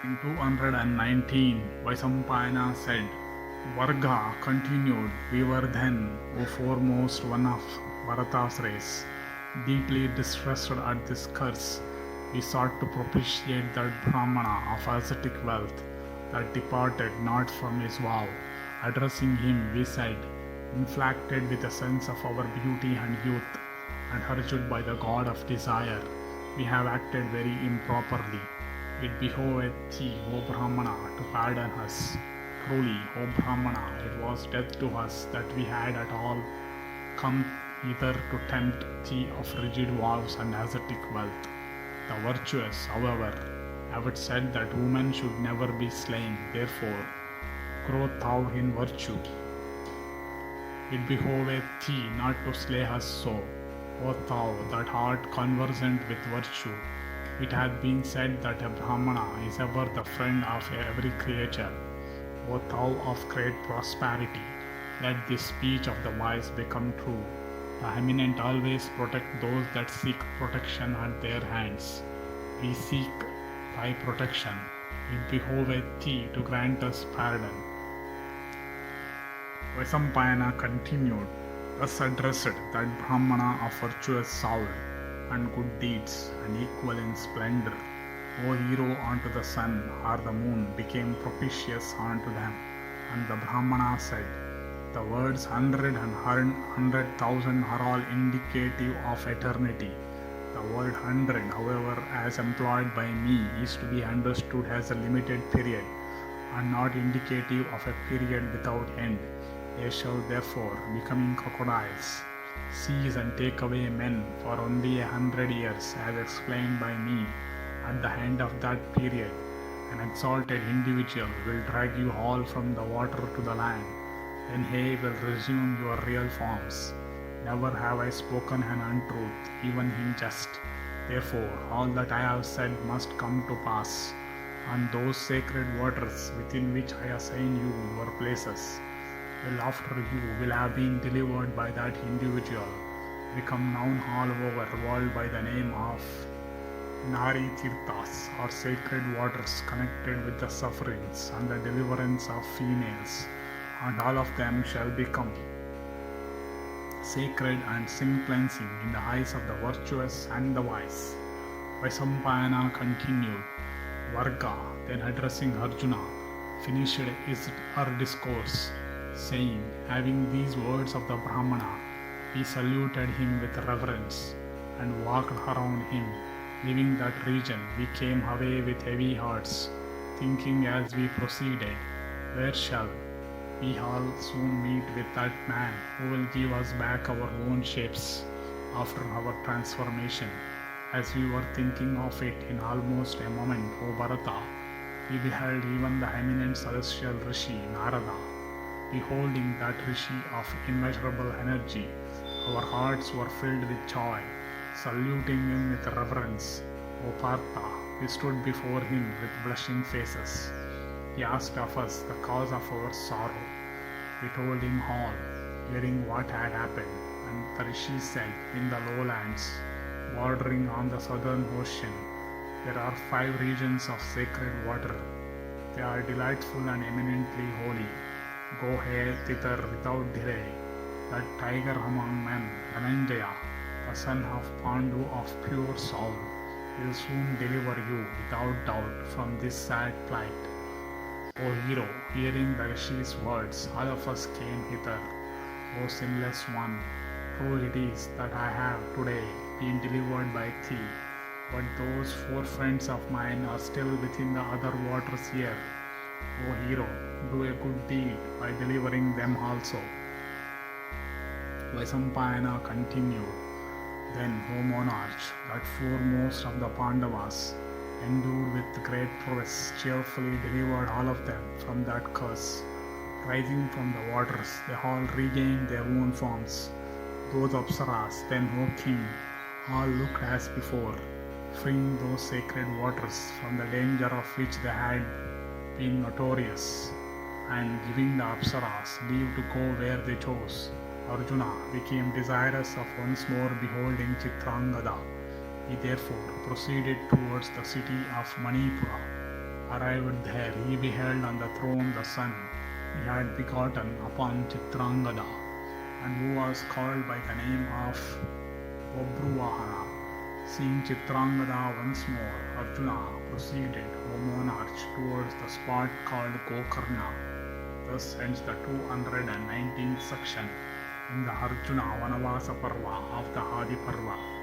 In 219, Vaisampayana said, Varga continued, We were then, O foremost one of Bharata's race, deeply distressed at this curse. We sought to propitiate that Brahmana of ascetic wealth that departed not from his vow. Addressing him, we said, inflected with a sense of our beauty and youth, and urged by the god of desire, we have acted very improperly. It behoveth thee, O Brahmana, to pardon us. Truly, O Brahmana, it was death to us that we had at all come hither to tempt thee of rigid vows and ascetic wealth. The virtuous, however, have said that women should never be slain. Therefore, grow thou in virtue. It behoveth thee not to slay us so, O thou that art conversant with virtue. It hath been said that a Brahmana is ever the friend of every creature. O thou of great prosperity, let this speech of the wise become true. The eminent always protect those that seek protection at their hands. We seek thy protection. It behoveth thee to grant us pardon. Vaisampayana continued, thus addressed that Brahmana of virtuous soul and good deeds, and equal in splendor. O hero, unto the sun or the moon became propitious unto them. And the Brahmana said, the words 100 and 100,000 are all indicative of eternity. The word 100, however, as employed by me, is to be understood as a limited period, and not indicative of a period without end. They shall therefore, becoming crocodiles, seize and take away men for only 100 years, as explained by me. At the end of that period, an exalted individual will drag you all from the water to the land. Then he will resume your real forms. Never have I spoken an untruth, even in jest. Therefore, all that I have said must come to pass, and those sacred waters within which I assign you your places will after you will have been delivered by that individual, become known all over the world by the name of Nari Tirthas, or sacred waters connected with the sufferings and the deliverance of females, and all of them shall become sacred and sin-cleansing in the eyes of the virtuous and the wise. Vaisampayana continued, Varga, then addressing Arjuna, finished her discourse, saying, having these words of the Brahmana, we saluted him with reverence and walked around him. Leaving that region, we came away with heavy hearts, thinking as we proceeded, where shall we all soon meet with that man who will give us back our own shapes after our transformation. As we were thinking of it in almost a moment, O Bharata, we beheld even the eminent celestial Rishi Narada. Beholding that Rishi of immeasurable energy, our hearts were filled with joy. Saluting him with reverence, O Partha, we stood before him with blushing faces. He asked of us the cause of our sorrow. We told him all, hearing what had happened, and the Rishi said, in the lowlands, bordering on the southern ocean, there are 5 regions of sacred water. They are delightful and eminently holy. Go thither without delay. That tiger among men, Dhananjaya, the son of Pandu of pure soul, will soon deliver you without doubt from this sad plight. O hero, hearing the Rishi's words, all of us came hither. O sinless one, true it is that I have today been delivered by thee, but those 4 friends of mine are still within the other waters here. O hero, do a good deed by delivering them also. Vaisampayana continued, then, O monarch, that foremost of the Pandavas, endued with great prowess, cheerfully delivered all of them from that curse. Rising from the waters, they all regained their own forms. Those Apsaras, then, O king, all looked as before, freeing those sacred waters from the danger of which they had been notorious, and giving the Apsaras leave to go where they chose. Arjuna became desirous of once more beholding Chitrangada. He therefore proceeded towards the city of Manipura. Arrived there, he beheld on the throne the son he had begotten upon Chitrangada, and who was called by the name of Vabruvahana. Seeing Chitrangada once more, Arjuna proceeded, O monarch, towards the spot called Gokarna. Thus ends the 219th section in the Arjuna Vanavasa Parva of the Adi Parva.